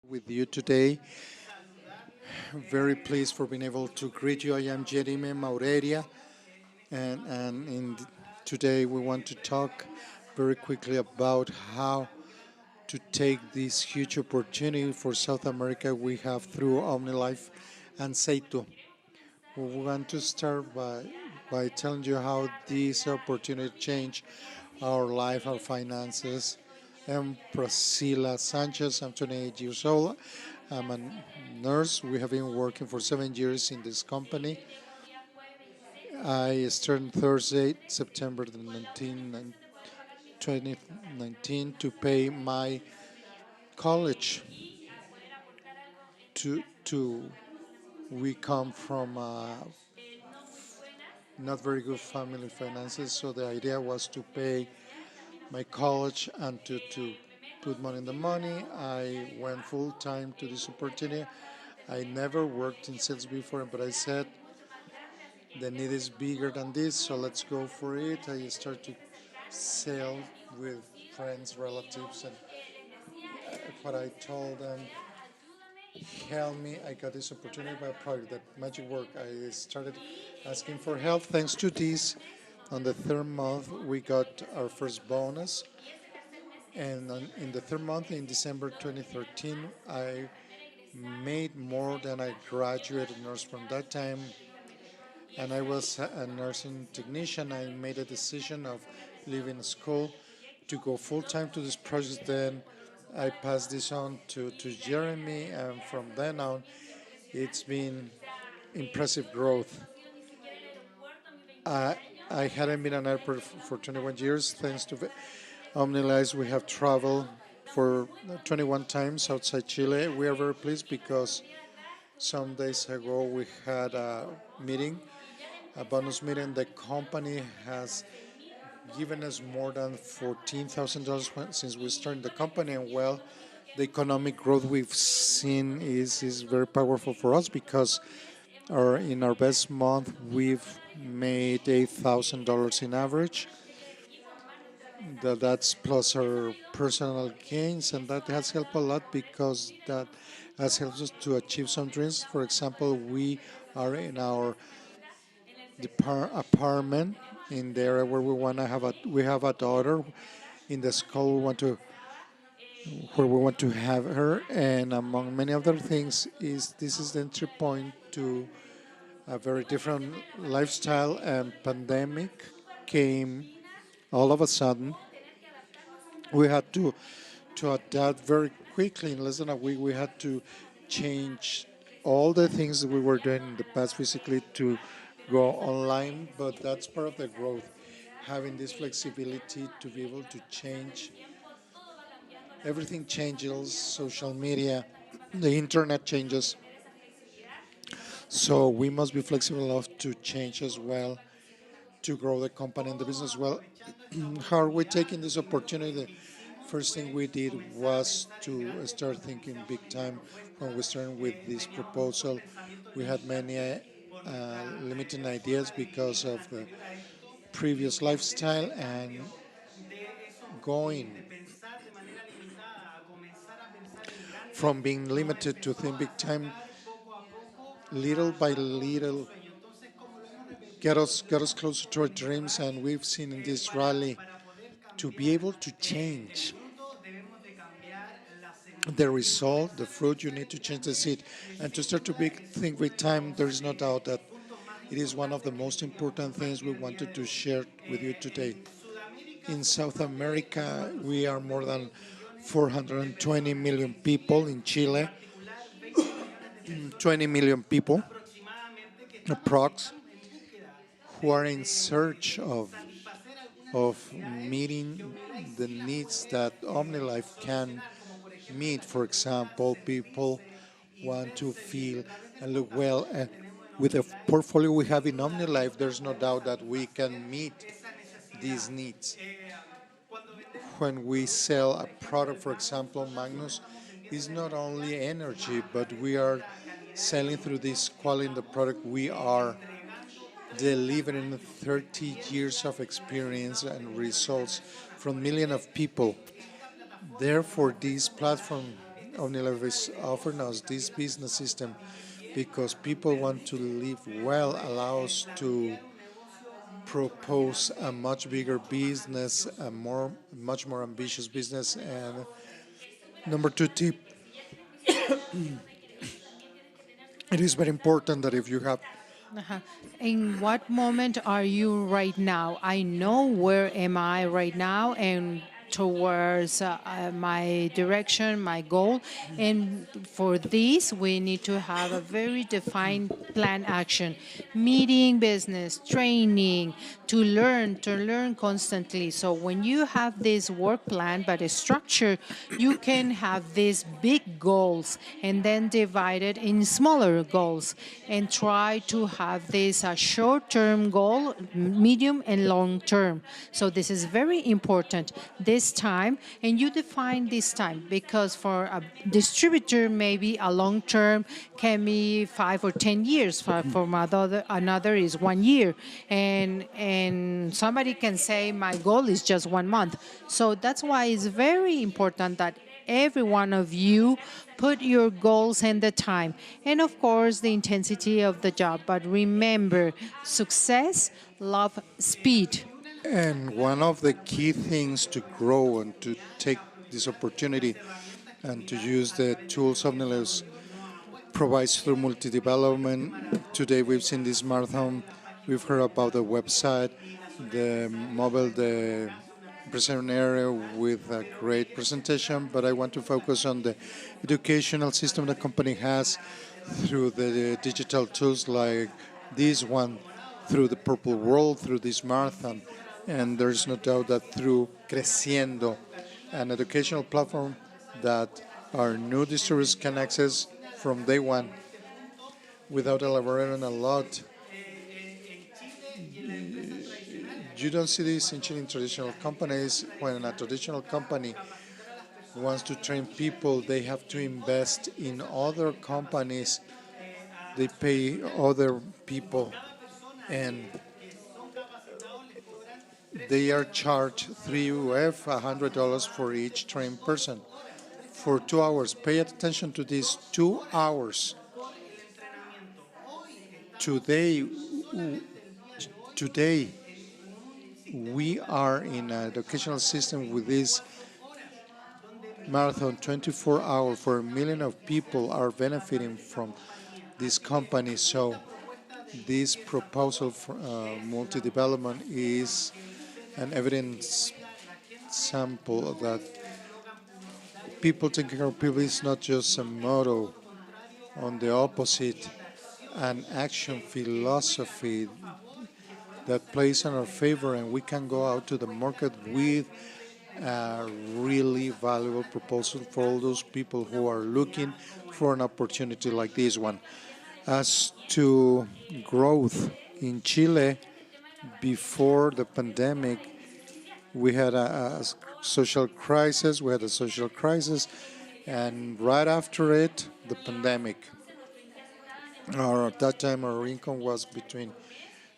with you today. Very pleased for being able to greet you. I am Jerime Maureria, and today we want to talk very quickly about how to take this huge opportunity for South America we have through Omnilife and Seito. We want to start by telling you how this opportunity changed our life, our finances. I'm Priscilla Sanchez. I'm 28 years old. I'm a nurse. We have been working for 7 years in this company. I started Thursday, September 19, 2019, to pay my college. To we come from not very good family finances, so the idea was to pay my college and to put money in the money. I went full time to this opportunity. I never worked in sales before, but I said the need is bigger than this, so let's go for it. I started to sell with friends, relatives, and what I told them, help me, I got this opportunity by product, that magic work. I started asking for help. Thanks to this, on the third month, we got our first bonus. And in the third month, in December 2013, I made more than I graduated nurse from that time. And I was a nursing technician. I made a decision of leaving school to go full time to this project. Then I passed this on to Jeremy, and from then on, it's been impressive growth. I, I hadn't been an airport for 21 years. Thanks to Omnilife, we have traveled for 21 times outside Chile. We are very pleased because some days ago we had a meeting, a bonus meeting. The company has given us more than $14,000 since we started the company, and well, the economic growth we've seen is very powerful for us because in our best month we've made $8,000 in average. That's plus our personal gains, and that has helped a lot because that has helped us to achieve some dreams. For example, we are in our apartment in the area where we have a daughter in the school where we want to have her, and among many other things this is the entry point to a very different lifestyle, and pandemic came all of a sudden. We had to adapt very quickly. In less than a week, we had to change all the things that we were doing in the past physically to go online, but that's part of the growth, having this flexibility to be able to change. Everything changes, social media, the internet changes, so we must be flexible enough to change as well, to grow the company and the business well. How are we taking this opportunity? First thing we did was to start thinking big time when we started with this proposal. We had many limiting ideas because of the previous lifestyle, and going from being limited to think big time, little by little, get us closer to our dreams. And we've seen in this rally, to be able to change the result, the fruit, you need to change the seed. And to start to think with time, there is no doubt that it is one of the most important things we wanted to share with you today. In South America, we are more than 420 million people. In Chile, 20 million people, approx, who are in search of meeting the needs that Omnilife can meet. For example, people want to feel and look well. And with the portfolio we have in Omnilife, there's no doubt that we can meet these needs. When we sell a product, for example, Magnus, is not only energy, but we are selling through this quality in the product. We are delivering 30 years of experience and results from millions of people. Therefore, this platform Omnilife is offering us this business system because people want to live well, allow us to propose a much bigger business, much more ambitious business. And number two tip, it is very important that if you have Uh-huh. In what moment are you right now? I know where am I right now and towards my direction, my goal. And for this, we need to have a very defined plan action, meeting business, training, to learn constantly. So when you have this work plan, but a structure, you can have these big goals and then divide it in smaller goals and try to have this short-term goal, medium and long-term. So this is very important this time, and you define this time because for a distributor, maybe a long-term can be 5 or 10 years. For another is 1 year, and somebody can say my goal is just 1 month. So that's why it's very important that every one of you put your goals and the time, and of course the intensity of the job. But remember, success love speed. And one of the key things to grow and to take this opportunity and to use the tools Omnilife provides through multi-development. Today we've seen this marathon, we've heard about the website, the mobile, the present area with a great presentation, but I want to focus on the educational system the company has through the digital tools like this one, through the Purple World, through this marathon. And there's no doubt that through Creciendo, an educational platform that our new distributors can access from day one without elaborating a lot. You don't see this in Chilean traditional companies. When a traditional company wants to train people, they have to invest in other companies. They pay other people, and they are charged 3 UF, $100 for each trained person for 2 hours. Pay attention to these 2 hours. Today, today we are in an educational system with this marathon 24 hours for a million of people are benefiting from this company. So this proposal for multi-development is an evidence sample that people taking care of people is not just a motto. On the opposite, an action philosophy that plays in our favor, and we can go out to the market with a really valuable proposal for all those people who are looking for an opportunity like this one. As to growth in Chile, before the pandemic, we had a social crisis, and right after it, the pandemic. At that time, our income was between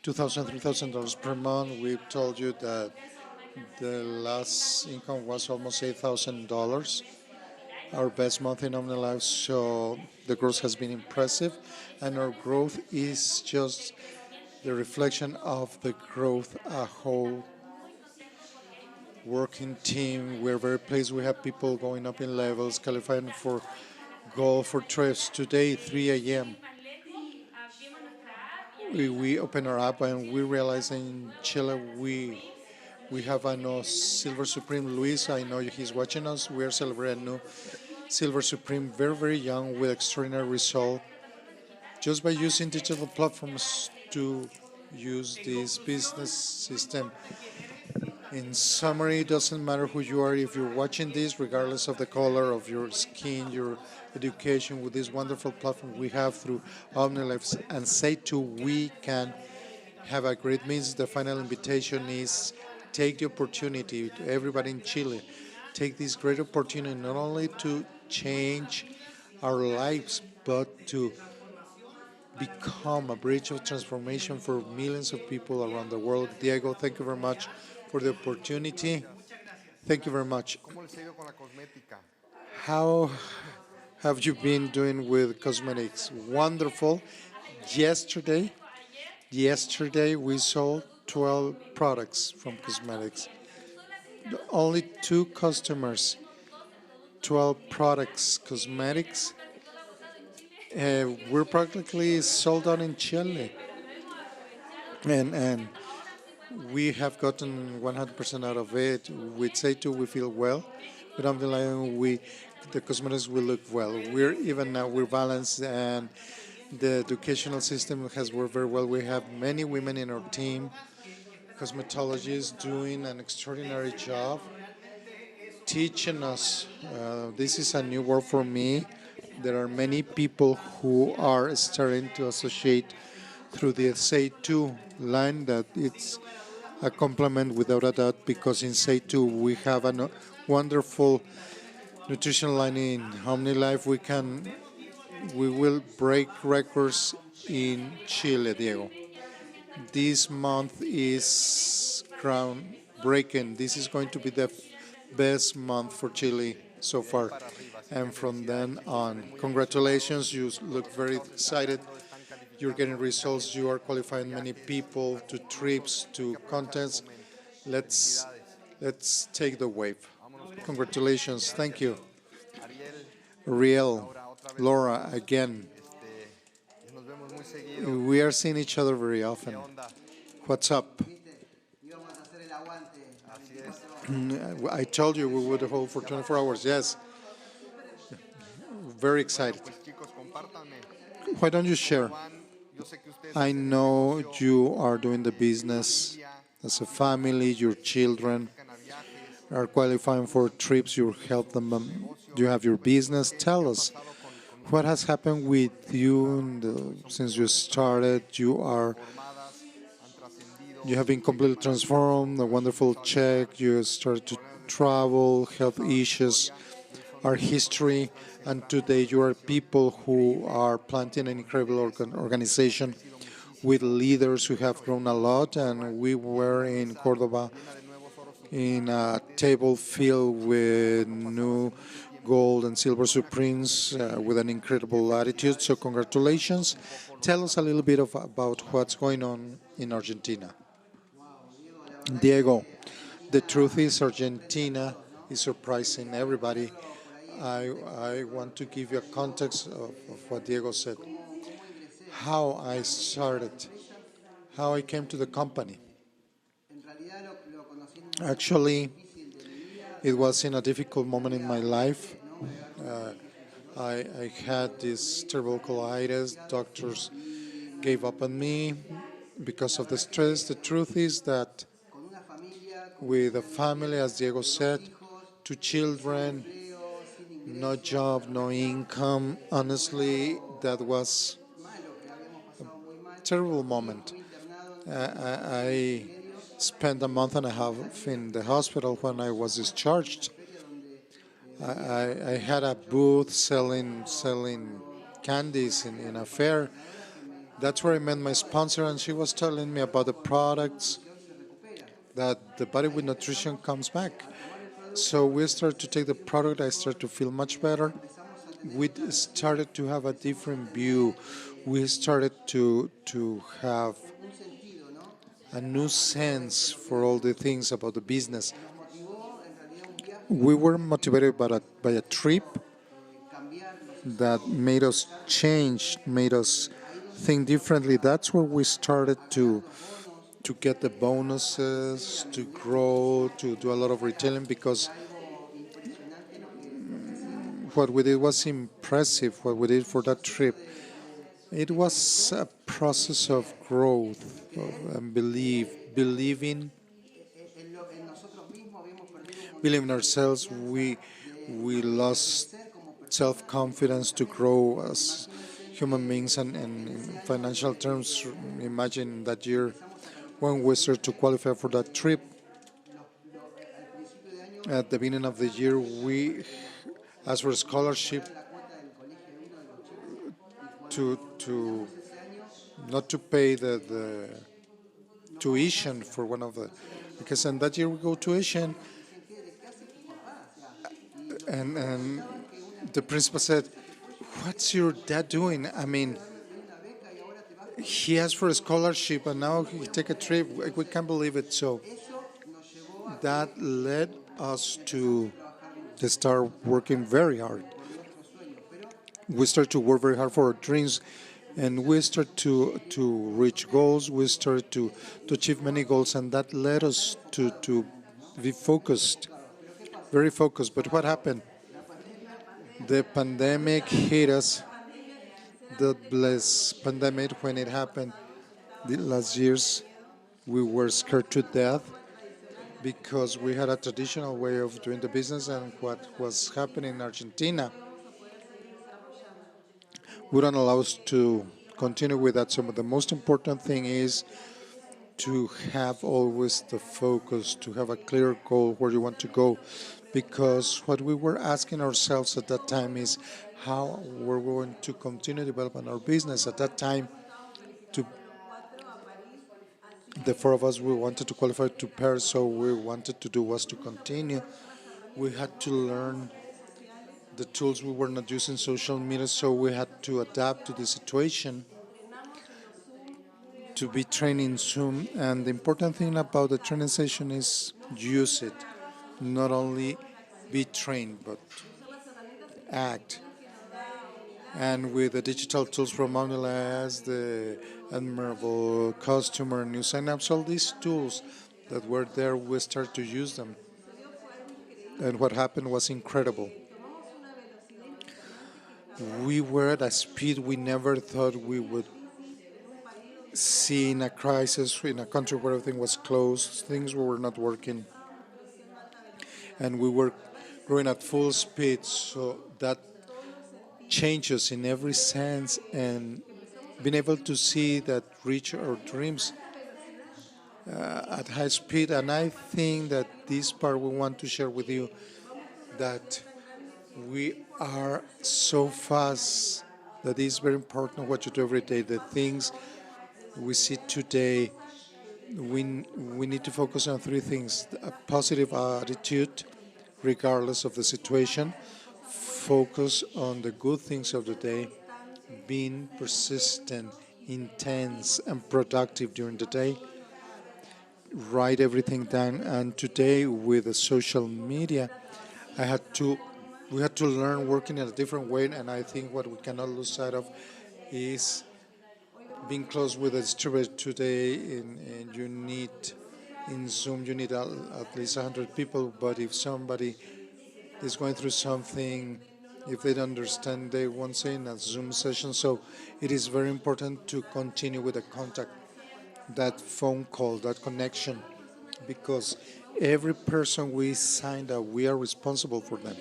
$2,000, $3,000 per month. We told you that the last income was almost $8,000, our best month in Omnilife. So the growth has been impressive, and our growth is just the reflection of the growth a whole working team. We're very pleased. We have people going up in levels, qualifying for goal for trips. Today, 3 a.m., we open our app and we realize in Chile we have a new Silver Supreme. Luis, I know he's watching us. We are celebrating a new Silver Supreme, very, very young, with extraordinary result, just by using digital platforms to use this business system. In summary, it doesn't matter who you are if you're watching this, regardless of the color of your skin, your education, with this wonderful platform we have through Omnilife and Say to we can have a great means. The final invitation is take the opportunity to everybody in Chile. Take this great opportunity not only to change our lives, but to become a bridge of transformation for millions of people around the world. Diego, thank you very much for the opportunity. Thank you very much. How have you been doing with cosmetics? Wonderful. Yesterday, yesterday we sold 12 products from cosmetics. Only two customers, 12 products, cosmetics. We're practically sold out in Chile. And we have gotten 100% out of it. With Say2, we feel well. With Omnilife, the cosmetics will look well. We're even now we're balanced, and the educational system has worked very well. We have many women in our team, cosmetologists, doing an extraordinary job, teaching us. This is a new world for me. There are many people who are starting to associate through the Say2 line that it's a complement without a doubt, because in Say2 we have a wonderful nutrition line. In Omnilife we will break records in Chile, Diego. This month is groundbreaking. This is going to be the best month for Chile so far. And from then on, congratulations. You look very excited. You're getting results. You are qualifying many people to trips, to contents. Let's let's take the wave. Congratulations. Thank you. Riel, Laura, again. We are seeing each other very often. What's up? I told you we would hold for 24 hours. Yes. Very excited. Why don't you share? I know you are doing the business as a family, your children are qualifying for trips, you help them, you have your business. Tell us, what has happened with you since you started? You have been completely transformed, a wonderful check, you started to travel, health issues, our history, and today you are people who are planting an incredible organization with leaders who have grown a lot. And we were in Cordoba in a table filled with new gold and silver Supremes with an incredible attitude. So congratulations. Tell us a little bit about what's going on in Argentina. Diego, the truth is Argentina is surprising everybody. I want to give you a context of what Diego said. How I started, how I came to the company. Actually, it was in a difficult moment in my life. I had this terrible colitis. Doctors gave up on me because of the stress. The truth is that with a family, as Diego said, two children, no job, no income, honestly, that was a terrible moment. I spent a month and a half in the hospital when I was discharged. I had a booth selling candies in a fair. That's where I met my sponsor, and she was telling me about the products that the body with nutrition comes back. So we started to take the product. I started to feel much better. We started to have a different view. We started to have a new sense for all the things about the business. We were motivated by a trip that made us change, made us think differently. That's where we started to get the bonuses, to grow, to do a lot of retailing, because what we did was impressive. What we did for that trip, it was a process of growth and believing in ourselves. We lost self-confidence to grow as human beings, and in financial terms, imagine that year when we started to qualify for that trip. At the beginning of the year, we asked for a scholarship to not to pay the tuition for one of the, because in that year we go tuition, and the principal said, what's your dad doing? I mean, he asked for a scholarship and now he take a trip. We can't believe it. So that led us to start working very hard. We start to work very hard for our dreams, and we start to reach goals. We start to achieve many goals, and that led us to be focused, very focused. But what happened? The pandemic hit us. The blessed pandemic, when it happened the last years, we were scared to death because we had a traditional way of doing the business, and what was happening in Argentina wouldn't allow us to continue with that. So the most important thing is to have always the focus, to have a clear goal where you want to go. Because what we were asking ourselves at that time is how we're going to continue developing our business. At that time, to the four of us, we wanted to qualify to Paris, so we wanted to do was to continue. We had to learn the tools. We were not using social media, so we had to adapt to the situation, to be training Zoom. And the important thing about the training session is use it, not only be trained, but act. And with the digital tools from Omnilife, the admirable customer new signups, all these tools that were there, we started to use them. And what happened was incredible. We were at a speed we never thought we would see in a crisis, in a country where everything was closed, things were not working, and we were growing at full speed. So that changes in every sense, and being able to see that reach our dreams at high speed. And I think that this part we want to share with you, that we are so fast that it's very important what you do every day. The things we see today, we need to focus on three things: a positive attitude regardless of the situation, focus on the good things of the day, being persistent, intense, and productive during the day, write everything down. And today, with the social media, I had to we had to learn working in a different way. And I think what we cannot lose sight of is being close with a distributor today. And you need in Zoom, you need at least 100 people. But if somebody is going through something, if they don't understand, they won't say in a Zoom session. So it is very important to continue with the contact, that phone call, that connection, because every person we signed up, we are responsible for them.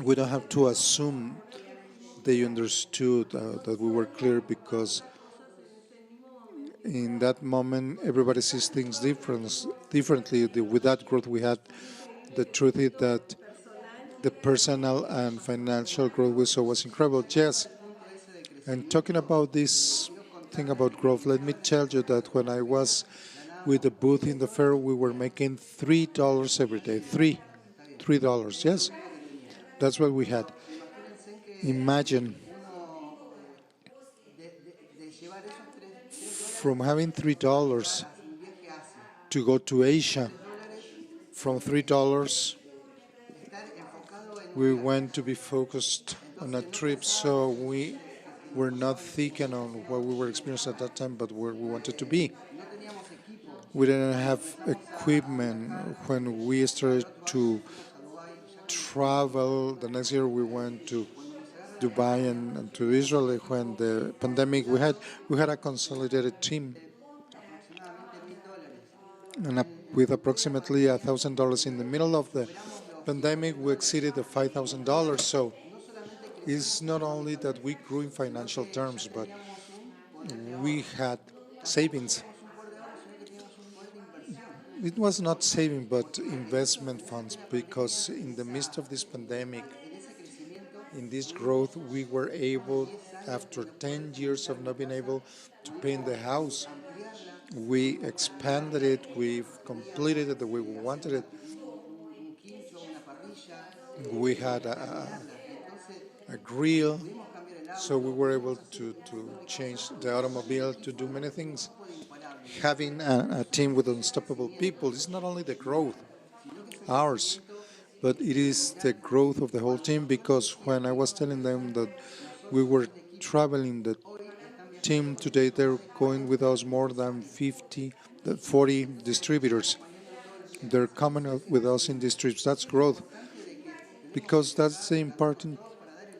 We don't have to assume they understood that we were clear, because in that moment everybody sees things differently. With that growth we had, the truth is that the personal and financial growth we saw was incredible. Yes, and talking about this thing about growth, let me tell you that when I was with the booth in the fair, we were making $3 every day. $3. Yes, that's what we had. Imagine from having $3 to go to Asia. From $3, we went to be focused on a trip, so we were not thinking on what we were experiencing at that time, but where we wanted to be. We didn't have equipment. When we started to travel, the next year we went to Dubai and to Israel. When the pandemic, we had a consolidated team, and with approximately $1,000 in the middle of the pandemic, we exceeded the $5,000. So it's not only that we grew in financial terms, but we had savings. It was not saving, but investment funds, because in the midst of this pandemic, in this growth, we were able, after 10 years of not being able to paint the house, we expanded it, we've completed it the way we wanted it. We had a grill. So we were able to change the automobile to do many things. Having a team with unstoppable people is not only the growth, ours, but it is the growth of the whole team, because when I was telling them that we were traveling the team today, they're going with us more than 40 distributors. They're coming up with us in these trips. That's growth, because that's the important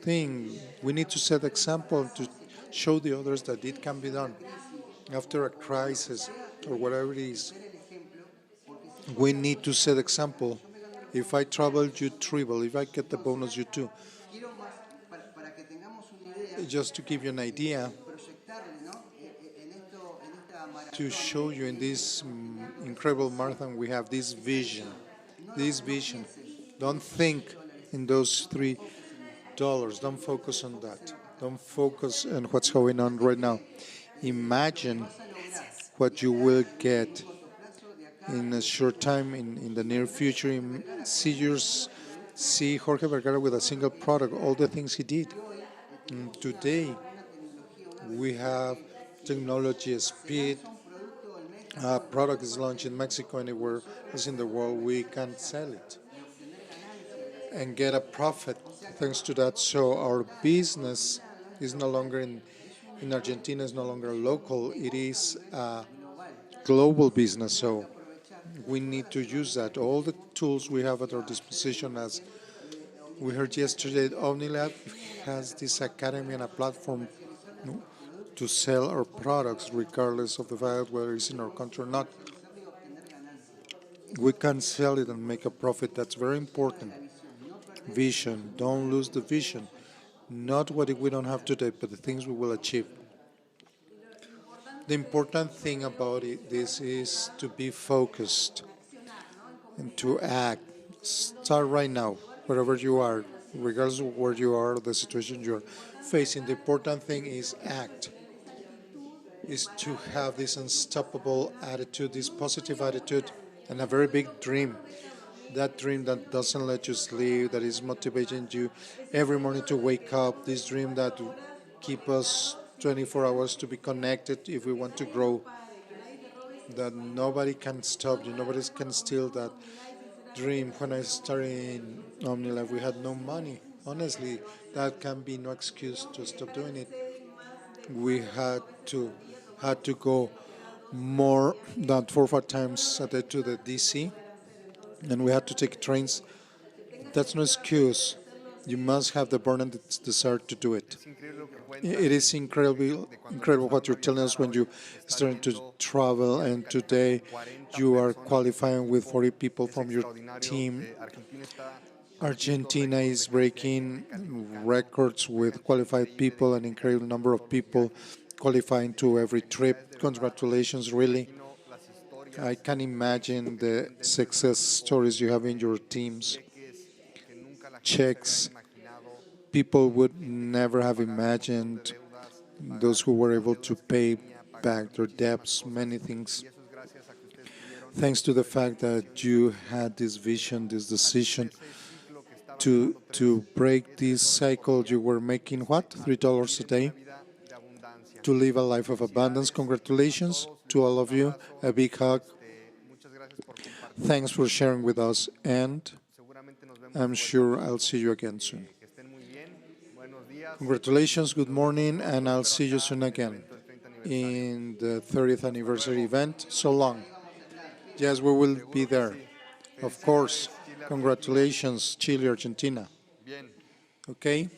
thing. We need to set example to show the others that it can be done. After a crisis or whatever it is, we need to set example. If I travel, you travel. If I get the bonus, you too. Just to give you an idea, to show you in this incredible marathon, we have this vision. This vision. Don't think in those $3. Don't focus on that. Don't focus on what's going on right now. Imagine what you will get in a short time, in the near future. See Jorge Vergara with a single product, all the things he did. And today, we have technology, speed. A product is launched in Mexico, anywhere else in the world, we can sell it and get a profit thanks to that. So our business is no longer in Argentina, is no longer local, it is a global business. So we need to use that. All the tools we have at our disposition, as we heard yesterday, Omnilife has this academy and a platform to sell our products regardless of the fact whether it's in our country or not. We can sell it and make a profit. That's very important. Vision. Don't lose the vision. Not what we don't have today, but the things we will achieve. The important thing about this is to be focused and to act. Start right now, wherever you are, regardless of where you are, the situation you're facing. The important thing is act, is to have this unstoppable attitude, this positive attitude, and a very big dream. That dream that doesn't let you sleep, that is motivating you every morning to wake up, this dream that keep us 24 hours to be connected if we want to grow, that nobody can stop you, nobody can steal that dream. When I started in Omnilife, we had no money. Honestly, that can be no excuse to stop doing it. We had to go more than 4 or 5 times a day to the DC, and we had to take trains. That's no excuse. You must have the burn and the desire to do it. It is incredible what you're telling us when you starting to travel, and today you are qualifying with 40 people from your team. Argentina is breaking records with qualified people, an incredible number of people qualifying to every trip. Congratulations, really. I can imagine the success stories you have in your teams. Checks people would never have imagined, those who were able to pay back their debts, many things. Thanks to the fact that you had this vision, this decision to break this cycle, you were making what? $3 a day to live a life of abundance. Congratulations to all of you. A big hug. Thanks for sharing with us, and I'm sure I'll see you again soon. Congratulations, good morning, and I'll see you soon again in the 30th anniversary event. So long. Yes, we will be there. Of course. Congratulations, Chile, Argentina. Okay?